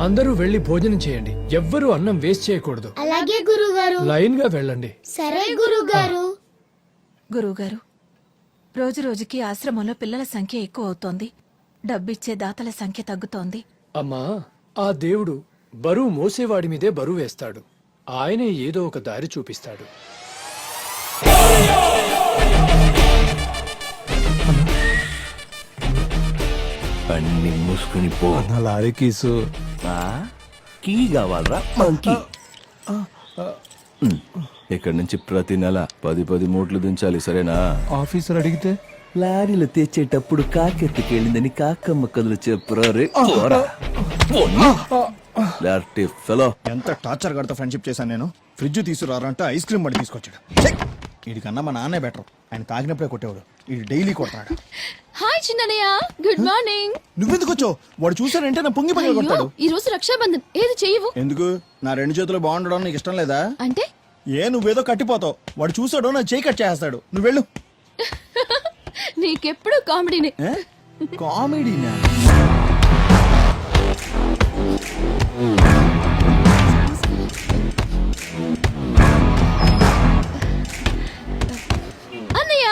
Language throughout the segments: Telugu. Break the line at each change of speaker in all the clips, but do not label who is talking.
అందరూ వెళ్లి భోజనం చేయండి. ఎవ్వరూ అన్నం వేస్ట్ చేయకూడదు.
అలాగే గురుగారు.
లైన్ గా వెళ్ళండి.
సరే గురుగారు.
గురువుగారు, రోజు రోజుకి ఆశ్రమంలో పిల్లల సంఖ్య ఎక్కువ అవుతోంది. డబ్బిచ్చే దాతల సంఖ్య తగ్గుతోంది.
అమ్మా, ఆ దేవుడు బరువు మోసేవాడి మీదే బరువు వేస్తాడు. ఆయనే ఏదో ఒక దారి చూపిస్తాడు.
అన్ని మూసుకుని పో.
లారీ కీసు
కీ కావాలరా మంకీ? ఇక్కడ నుంచి ప్రతి నెల 10 మూట్లు దించాలి, సరేనా?
ఆఫీసర్ అడిగితే
లారీలు తెచ్చేటప్పుడు కాకెత్తుకెళ్ళిందని కాకమ్మ కథలు చెప్పురా రే.
ఎంత టార్చర్ గడతా ఫ్రెండ్షిప్ చేశాను నేను. ఫ్రిడ్జ్ తీసుకురారంటే ఐస్ క్రీమ్ పడి తీసుకొచ్చాడు. వీడికన్నా మా నాన్నే బెటర్. ఆయన తాగినప్పుడే కొట్టేవాడు, వీడు డైలీ కొడతాడు.
Hi Chinnayya, good morning.
నువ్వెందుకు వచ్చావు? వాడు చూసాడంటే నా పొంగి పగల కొడతాడు.
ఈ రోజు రక్షాబంధన్, ఏది చెయ్యవు?
ఎందుకు? నా 2 చేతులు బాగుండడం నీకు ఇష్టం లేదా?
అంటే
నువ్వేదో కట్టిపోతావు. వాడు చూసాడు, నా చేయి కట్ చేస్తాడు. నువ్వు వెళ్ళు.
నీకెప్పుడు కామెడీనే.
కామెడీనా?
అన్నయ్య,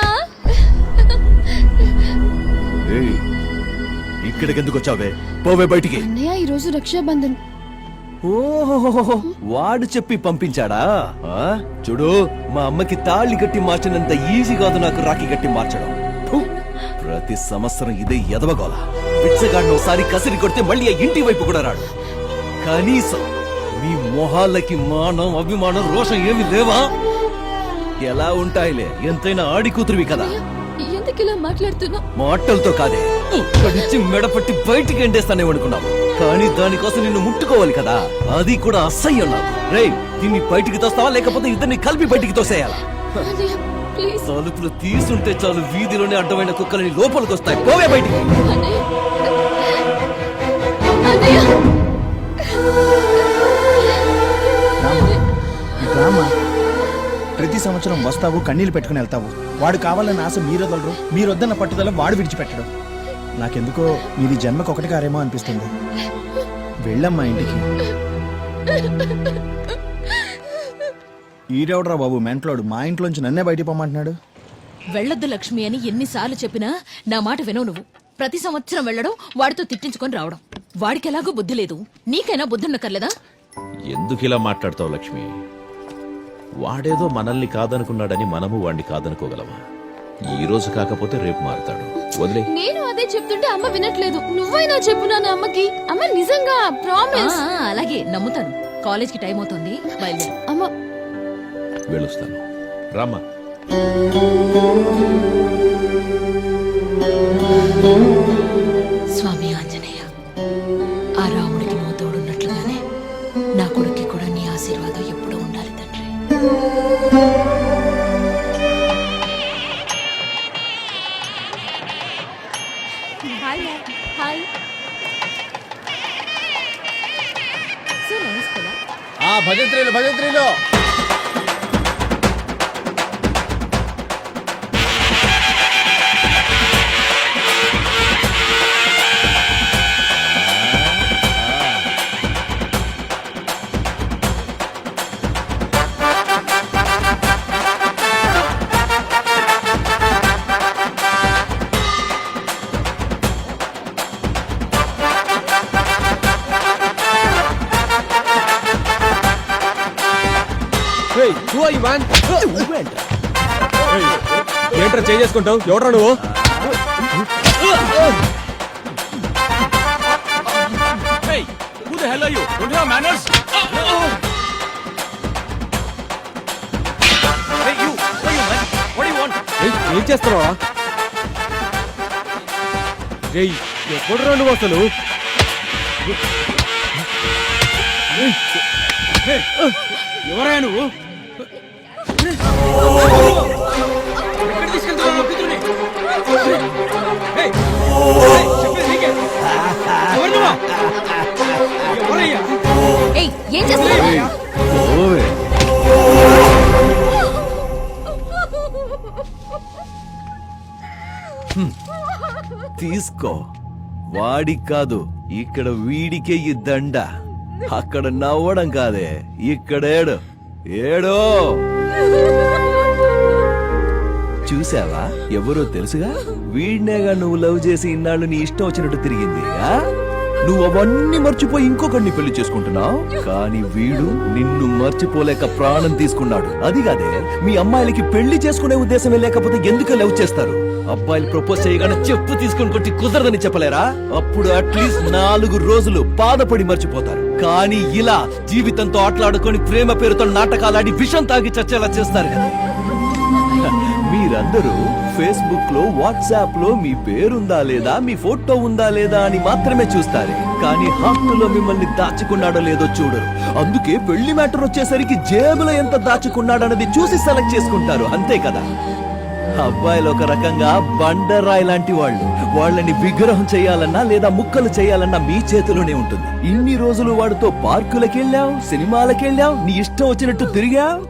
ఇక్కడికి ఎందుకు వచ్చావే? పోవే బయటికి.
అన్నయ్య ఈ రోజు రక్షాబంధన్.
ఓహో, వాడు చెప్పి పంపించాడా? చూడు, మా అమ్మకి తాళి కట్టి మార్చినంత ఈజీ కాదు నాకు రాఖీ కట్టి మార్చడం. ప్రతి సంవత్సరం ఇదే ఎదవగోల. పిచ్చగాడిని ఒకసారి కసిరి కొడితే మళ్ళీ ఆ ఇంటి వైపు కూడా రాడు. కనీసం మీ మొహాలకి మానం, అభిమానం, రోషం ఏమి లేవా? ఎలా ఉంటాయిలే, ఎంతైనా ఆడి కూతురువి కదా.
ఎందుకు ఇలా మాట్లాడుతున్నా?
మాటలతో కాదే, ఇక్కడిచ్చి మెడపట్టి బయటికి ఎండేస్తానే అనుకున్నావు. కానీ దానికోసం నిన్ను ముట్టుకోవాలి కదా, అది కూడా అసహ్యం నాకు. రేయ్, దీన్ని బయటికి తోస్తావా లేకపోతే ఇద్దరిని కలిపి బయటికి తోసేయాలా? తలుపులు తీసుంటే చాలు, వీధిలోనే అడ్డమైన కుక్కలని లోపలికి వస్తాయి. పోవే బయటికి.
ప్రతి సంవత్సరం వస్తావు, కన్నీళ్ళు పెట్టుకుని వెళ్తావు. వాడు కావాలన్న ఆశ మీరొదలరు, మీరొద్దన్న పట్టుదల వాడు విడిచిపెట్టడం. నాకెందుకో మీది జన్మకు ఒకటి కారేమో అనిపిస్తుంది. వెళ్ళమ్మా ఇంటికి. ఈడెవడరా బాబు మెంట్లోడు, మా ఇంట్లోంచి నన్నే బయటికి పొమ్మంటున్నాడు.
వెళ్ళొద్దు లక్ష్మి అని ఎన్నిసార్లు చెప్పినా నా మాట వినవు నువ్వు. ప్రతి సంవత్సరం వెళ్ళడం, వాడితో తిట్టించుకొని రావడం. వాడికి ఎలాగో బుద్ధి లేదు, నీకైనా బుద్ధి ఉండకర్లేదా?
ఎందుకు ఇలా మాట్లాడతావు లక్ష్మి? వాడేదో మనల్ని కాదనుకున్నాడని మనము వాడిని కాదనుకోగలమా? ఈ రోజు కాకపోతే రేపు మారుతాడు. వదిలే.
నేను అదే చెప్తుంటే అమ్మ వినట్లేదు. నువ్వైనా చెప్పు నాన్న అమ్మకి. అమ్మ నిజంగా ప్రామిస్.
అలాగే నమ్ముతాను. కాలేజ్కి టైం అవుతుంది, బయలుదేరు.
అమ్మ
వెళ్ళొస్తాను. రామ్మా.
స్వామి ఆంజనేయ, ఆ రాముడికి నువ్వు తోడున్నట్లుగానే నా కొడుక్కి కూడా నీ ఆశీర్వాదం ఎప్పుడూ ఉండాలి తండ్రి.
హాయ్.
సో నైస్ కదా.
భజంత్రీలు భజంత్రీలు.
ఏంట్రా చేసుకుంటావు? ఎవడ్రా నువ్వు? ఏం చేస్తున్నావా? ఎప్పుడురా నువ్వు అసలు? ఎవరా నువ్వు?
ఏం చేస్తున్నావు?
తీసుకో. వాడికి కాదు, ఇక్కడ వీడికే ఈ దండ. అక్కడ నవ్వడం కాదే, ఇక్కడ ఏడు ఏడో. చూసావా, ఎవరో తెలుసుగా, వీడినేగా నువ్వు లవ్ చేసి ఇన్నాళ్ళు నీ ఇష్టం వచ్చినట్టు తిరిగింది. నువ్వు అవన్నీ మర్చిపోయి ఇంకొకరిని పెళ్లి చేసుకుంటున్నావు, కానీ వీడు నిన్ను మర్చిపోలేక ప్రాణం తీసుకున్నాడు. అది కాదే, మీ అమ్మాయిలకి పెళ్లి చేసుకునే ఉద్దేశమే లేకపోతే ఎందుకు లవ్ చేస్తారు? అబ్బాయిలు ప్రపోజ్ చేయగానే చెప్పు తీసుకుని కొట్టి కుదరదని చెప్పలేరా? అప్పుడు అట్లీస్ట్ 4 రోజులు బాధపడి మర్చిపోతారు. కానీ ఇలా జీవితంతో ఆటలాడుకొని ప్రేమ పేరుతో నాటకాలాడి విషం తాగి చచ్చేలా చేస్తారు కదా. మీరందరూ ఫేస్బుక్ లో, వాట్సాప్ లో మీ పేరుందా లేదా, మీ ఫోటో ఉందా లేదా అని మాత్రమే చూస్తారు, కానీ హార్ట్లో మిమ్మల్ని దాచుకున్నాడో లేదో చూడరు. అందుకే పెళ్లి మ్యాటర్ వచ్చేసరికి జేబులో ఎంత దాచుకున్నాడన్నది చూసి సెలెక్ట్ చేసుకుంటారు, అంతే కదా. అబ్బాయిలు ఒక రకంగా బండరాయి లాంటి వాళ్ళు. వాళ్ళని విగ్రహం చేయాలన్నా లేదా ముక్కలు చేయాలన్నా మీ చేతిలోనే ఉంటుంది. ఇన్ని రోజులు వాడితో పార్కులకెళ్ళావు, సినిమాలకెళ్ళావు, నీ ఇష్టం వచ్చినట్టు తిరిగావు.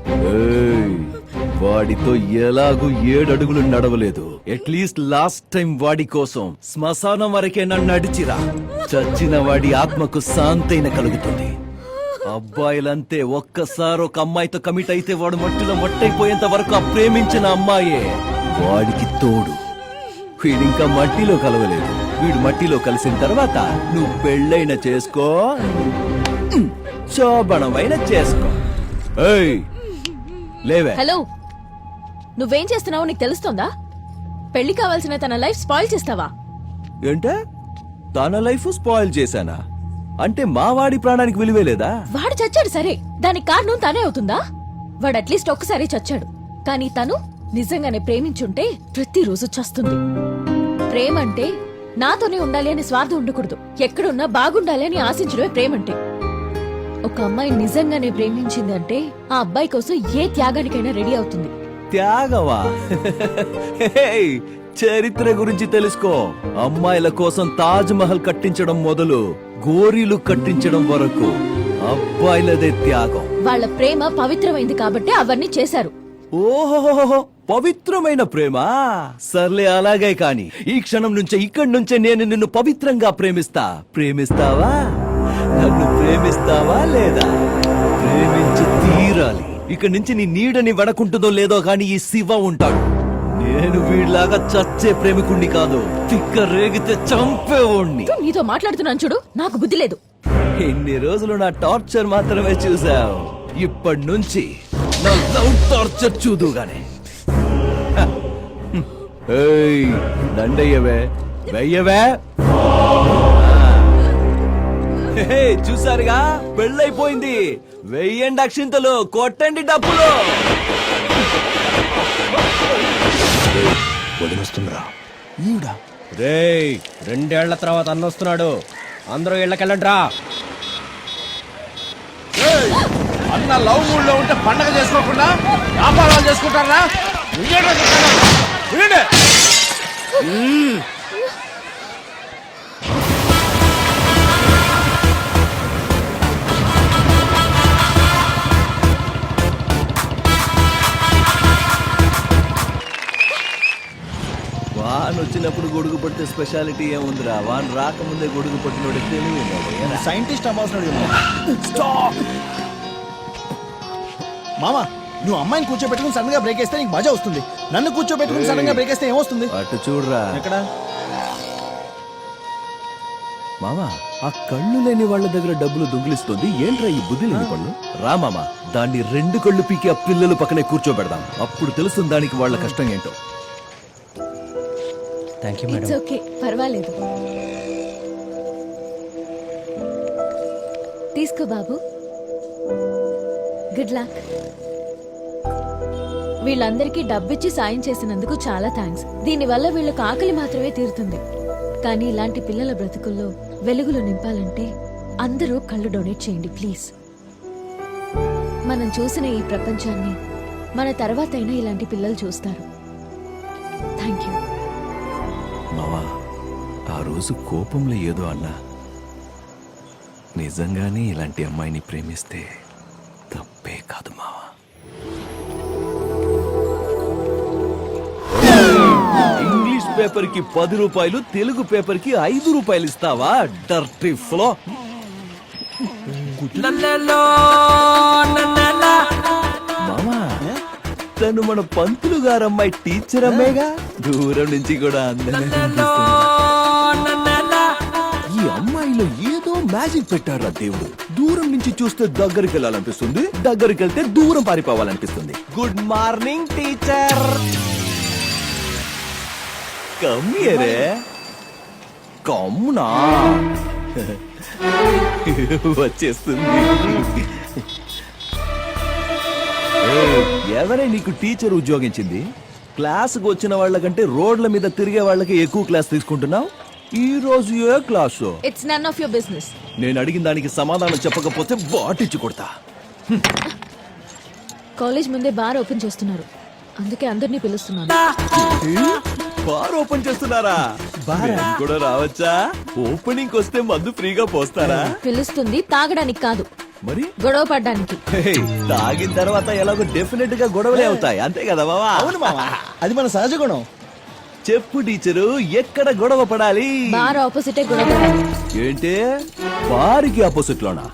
వాడితో ఎలాగూ 7 అడుగులు నడవలేదు. అట్లీస్ట్ లాస్ట్ టైం వాడి కోసం శ్మశానం వరకే నన్ను నడిచిరా. చచ్చిన వాడి ఆత్మకు శాంతైన కలుగుతుంది. అబ్బాయిలంతే, ఒక్కసారి ఒక అమ్మాయితో కమిట్ అయితే వాడు మట్టిలో మట్టయిపోయేంత వరకు ఆ ప్రేమించిన అమ్మాయే వాడికి తోడు. వీడింకా మట్టిలో కలవలేదు. వీడు మట్టిలో కలిసిన తర్వాత నువ్వు పెళ్ళైన చేసుకో, శోభనమైన చేసుకో. ఏయ్ లేవే.
హలో, నువ్వేం చేస్తున్నావో నీకు తెలుస్తుందా? పెళ్లి కావాల్సిన తన లైఫ్ స్పాయిల్ చేస్తావా?
ఏంటే, తన లైఫ్ స్పాయిల్ చేశానా? అంటే మా వాడి ప్రాణానికి విలువే లేదా?
వాడు చచ్చాడు సరే, దానికి కారణం తనే అవుతుందా? వాడు అట్లీస్ట్ ఒక్కసారి చచ్చాడు, కానీ తను నిజంగానే ప్రేమించుంటే ప్రతిరోజు చస్తుంది. ప్రేమ అంటే నాతోనే ఉండాలి అని స్వార్థం ఉండకూడదు. ఎక్కడున్నా బాగుండాలి అని ఆశించడమే ప్రేమంటే. ఒక అమ్మాయి నిజంగానే ప్రేమించింది అంటే ఆ అబ్బాయి కోసం ఏ త్యాగానికైనా రెడీ అవుతుంది.
త్యాగవా? హేయ్, చరిత్ర గురించి తెలుసుకో. అమ్మాయిల కోసం తాజ్ మహల్ కట్టించడం మొదలు గోరీలు కట్టించడం వరకు అబ్బాయిలదే త్యాగం.
వాళ్ళ ప్రేమ పవిత్రమైంది కాబట్టి అవన్నీ చేశారు.
ఓహో, పవిత్రమైన ప్రేమ. సర్లే, అలాగే. కాని ఈ క్షణం నుంచే, ఇక్కడి నుంచే నేను నిన్ను పవిత్రంగా ప్రేమిస్తా. ప్రేమిస్తావా? నన్ను ప్రేమిస్తావా లేదా? ప్రేమించి తీరాలి. ఇక్కడి నుంచి నీ నీడని వడకుంటుందో లేదో గాని ఈ శివ ఉంటాడు. నేను వీడిలాగా చచ్చే ప్రేమికుణ్ణి కాదు, తిక్క రేగితే చంపేవాణ్ణి.
నీతో మాట్లాడుతున్నాను చూడు, నాకు బుద్ధి లేదు.
ఇన్ని రోజులు నా టార్చర్ మాత్రమే చూసావు, ఇప్పటి నుంచి నా లవ్ టార్చర్ చూదుగానే. ఏయ్, దండయ్యవే, వెయ్యవే. చూసారుగా, పెళ్ళైపోయింది. వెయ్యండి అక్షింతలు, కొట్టండి డబ్బులు.
వదిలేస్తుందిరా ఈవిడ.
రేయ్, 2 ఏళ్ల తర్వాత అన్న వస్తున్నాడు, అందరూ ఇళ్ళకెళ్ళండి రా.
అన్న లవ్ మూడ్ లో ఉంటే పండగ చేసుకోకుండా వ్యాపారాలు చేసుకుంటారా?
వాన్ వచ్చినప్పుడు గొడుగు పడితే స్పెషాలిటీ ఏముందిరా? వాన్ రాకముందే గొడుగు పట్టినోడు తెలివి.
సైంటిస్ట్ అవ్వాల్సిన మామా, నువ్వు అమ్మాయిని కూర్చోబెట్టుకుని సడన్ గా బ్రేక్ వేస్తే నీకు మజా వస్తుంది. నన్ను కూర్చోబెట్టుకుని సడన్ గా బ్రేక్ వేస్తే ఏమొస్తుంది?
అటు చూడరా.
ఎక్కడ
మామా, ఆ కళ్ళు లేని వాళ్ళ దగ్గర డబ్బులు దొంగిలిస్తుంది ఏంట్రా ఈ బుద్ధి లేని పళ్ళు? రా మామా, దాన్ని 2 కళ్ళు పీకి ఆ పిల్లలు పక్కనే కూర్చోబెడదాం. అప్పుడు తెలుస్తుంది దానికి వాళ్ళ కష్టం ఏంటో.
ఇట్స్ ఓకే, పర్వాలేదు. తీసుకో బాబు, గుడ్ లక్. వీళ్ళందరికీ డబ్బిచ్చి సాయం చేసినందుకు చాలా థ్యాంక్స్. దీనివల్ల వీళ్ళకు ఆకలి మాత్రమే తీరుతుంది. కానీ ఇలాంటి పిల్లల బ్రతుకుల్లో వెలుగులు నింపాలంటే అందరూ కళ్ళు డొనేట్ చేయండి ప్లీజ్. మనం చూసిన ఈ ప్రపంచాన్ని మన తర్వాతైనా ఇలాంటి పిల్లలు చూస్తారు. Thank you.
మావా, ఆ రోజు కోపంలో ఏదో అన్నా, నిజంగానే ఇలాంటి అమ్మాయిని ప్రేమిస్తే తప్పే కాదు మావా. ఇంగ్లీష్ పేపర్ కి 10 రూపాయలు, తెలుగు పేపర్ కి 5 రూపాయలు ఇస్తావా? Dirty flow. మామా, తను మన పంతులు గారమ్మాయి టీచర్ అమ్మేగా. దూరం నుంచి కూడా అందంగా కనిపిస్తుంది. ఈ అమ్మాయిలో ఏదో మ్యాజిక్ పెట్టారా దేవుడు. దూరం నుంచి చూస్తే దగ్గరికి వెళ్ళాలనిపిస్తుంది, దగ్గరికి వెళ్తే దూరం పారిపోవాలనిపిస్తుంది. Good morning teacher. కమ్మియరే కమ్మునా వచ్చేస్తుంది. ఎవరే నీకు టీచర్ ఉద్యోగించింది? క్లాసుకు వచ్చిన వాళ్ళకంటే రోడ్ల మీద తిరిగే వాళ్ళకి ఎక్కువ క్లాస్ తీసుకుంటున్నావు. ఈ రోజు ఏ class?
It's none of your business.
నేను అడిగిన దానికి సమాధానం చెప్పకపోతే బాటిచ్చి కొడతా.
కాలేజ్ ముందే బార్ ఓపెన్ చేస్తున్నారు, అందుకే అందరినీ పిలుస్తున్నాను.
బార్ ఓపెన్ చేస్తున్నారా? నేను కూడా రావచ్చా? ఓపెనింగ్ వస్తే మందు ఫ్రీగా పోస్తారా?
పిలుస్తుంది తాగడానికి కాదు,
మరి
గొడవ పడ్డానికి.
హే, తాగిన తర్వాత ఎలాగో డెఫినెట్ గా గొడవలే అవుతాయి, అంతే కదా మావా?
అవును మావా, అది మన సహజ గుణం.
చెప్పు టీచరు, ఎక్కడ గొడవ పడాలి?
బార్ ఆపోజిటే గొడవ పడాలి.
ఏంటి బారికి ఆపోజిట్ లోనా?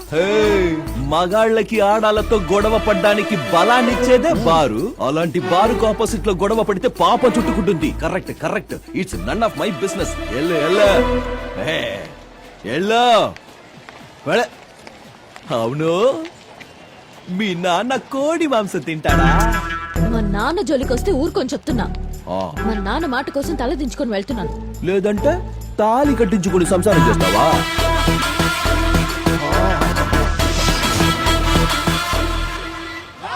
మగాళ్ళకి ఆడాలతో గొడవ పడ్డానికి బలాన్నిచ్చేదే బారు. అలాంటి బారుకు ఆపోజిట్ లో గొడవ పడితే పాప చుట్టుకుంటుంది. Correct correct. It's none of my business. అవును, మీ నాన్న కోడి మాంసం తింటాడా?
మా నాన్న జోలికొస్తే ఊరుకొని చెప్తున్నా.
ఆ,
మా నాన్న మాట కోసం తల దించుకొని వెళ్తున్నాను.
లేదంటే తాళి కట్టించుకుని సంసారం చేస్తావా?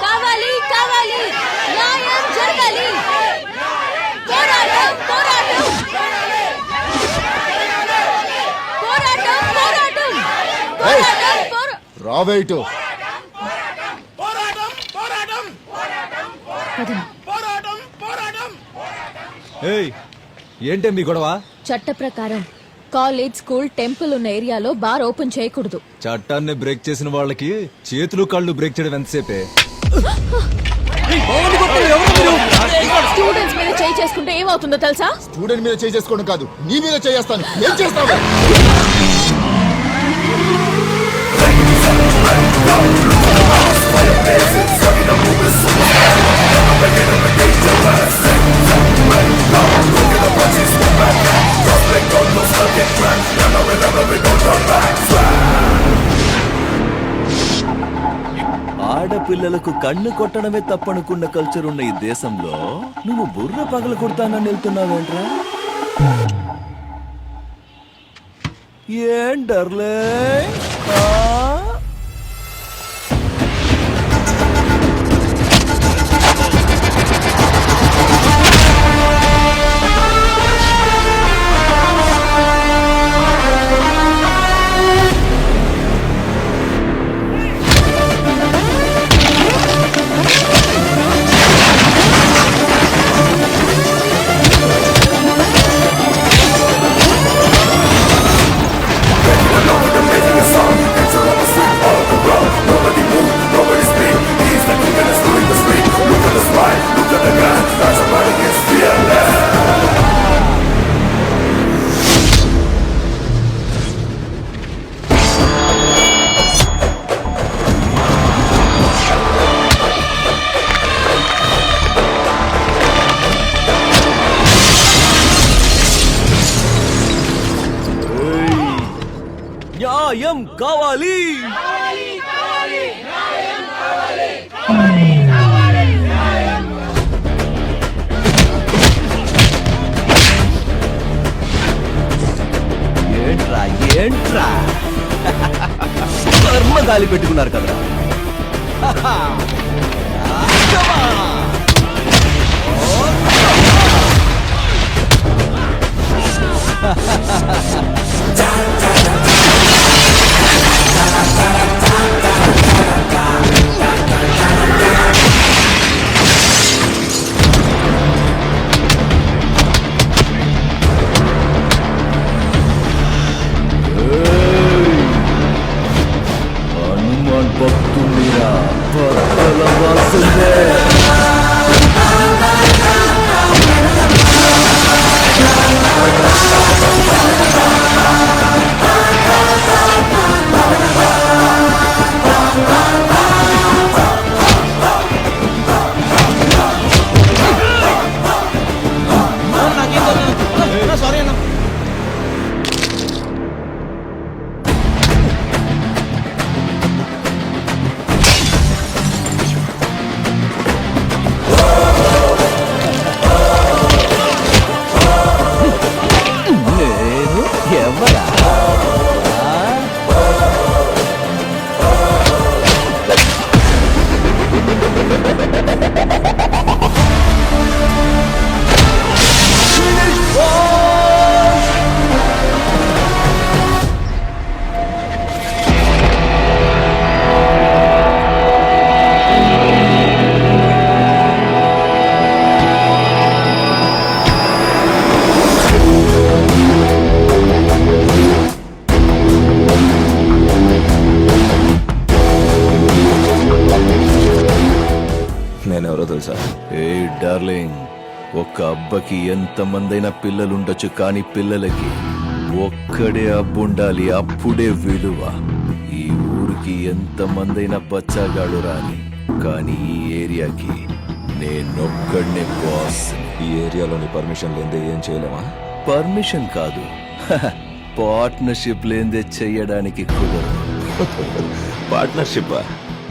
కావాలి కావాలి, న్యాయం జరగాలి. పోరాటం పోరాటం పోరాటం పోరాటం పోరాటం పోరా-
రావేటు
పదండి.
ఏంటే మీ గొడవ?
చట్ట ప్రకారం కాలేజ్, స్కూల్, టెంపుల్ ఉన్న ఏరియాలో బార్ ఓపెన్ చేయకూడదు.
చట్టాన్ని బ్రేక్ చేసిన వాళ్ళకి చేతులు కళ్ళు బ్రేక్ చేయడం ఎంతసేపే?
స్టూడెంట్స్ మీద చేయి చేసుకుంటే ఏమవుతుందో తెలుసా?
స్టూడెంట్ మీద చేసుకోవడం కాదు, నీ మీద చేస్తాను. ఏం చేస్తావు?
ఆడపిల్లలకు కన్ను కొట్టడమే తప్పనుకున్న కల్చర్ ఉన్న ఈ దేశంలో నువ్వు బుర్ర పగల కొడతానని వెళ్తున్నావేంట్రా? ఏం డర్లే? న్యాయం కావాలి. ఏంట్రా ఏంట్రా కర్మ గాలి పెట్టుకున్నారు కదా. హనుమాన్ భక్తుడిరా, భక్తుల ఒక అబ్బకి ఎంతమందైనా పిల్లలుండొచ్చు, కానీ పిల్లలకి ఒక్కడే అబ్బుండాలి, అప్పుడే విలువ. ఈ ఊరికి ఎంతమందైనా బచ్చాగాడు రాని, కానీ ఈ ఏరియాకి నేనొక్కడనే బాస్.
ఈ ఏరియాలోని పర్మిషన్ లేదే ఏం చేయలేమా?
పర్మిషన్ కాదు, పార్ట్నర్షిప్ లేదే చెయ్యడానికి కుదరదు.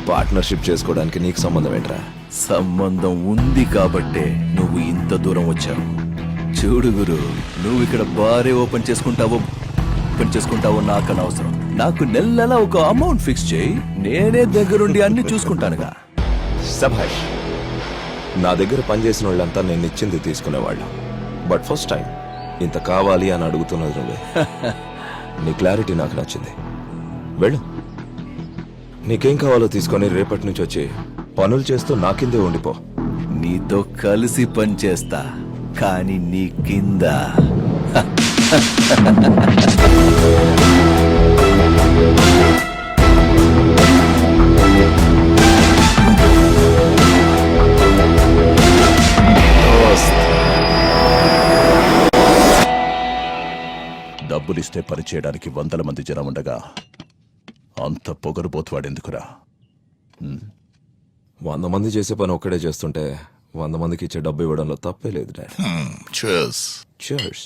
పార్ట్నర్షిప్ చేసుకోవడానికి నీకు సంబంధం ఏంట్రా?
సంబంధం ఉంది కాబట్టే నువ్వు ఇంత దూరం వచ్చావు. చూడు గురు, నువ్వు ఇక్కడ బారే ఓపెన్ చేసుకుంటావో నాకు అనవసరం. నాకు నెలలా ఒక అమౌంట్ ఫిక్స్ చేయి, నేనే దగ్గరుండి అన్ని చూసుకుంటానుగా.
సభాష్. నా దగ్గర పనిచేసిన వాళ్ళంతా నేను ఇచ్చింది తీసుకునేవాళ్ళు. బట్ ఫస్ట్ టైం ఇంత కావాలి అని అడుగుతున్నది నువ్వే. నీ క్లారిటీ నాకు నచ్చింది. వెళ్ళు, నీకేం కావాలో తీసుకొని రేపటి నుంచి వచ్చి పనులు చేస్తూ నా కిందే ఉండిపో.
నీతో కలిసి పని చేస్తా, కానీ నీ కింద.
డబ్బులిస్తే పని చేయడానికి 100 మంది జనం ఉండగా అంత పొగరుబోతువాడెందుకురా?
100 మంది చేసే పని ఒక్కడే చేస్తుంటే 100 మందికి ఇచ్చే డబ్బు ఇవ్వడంలో తప్పే లేదు డాడ్. Cheers.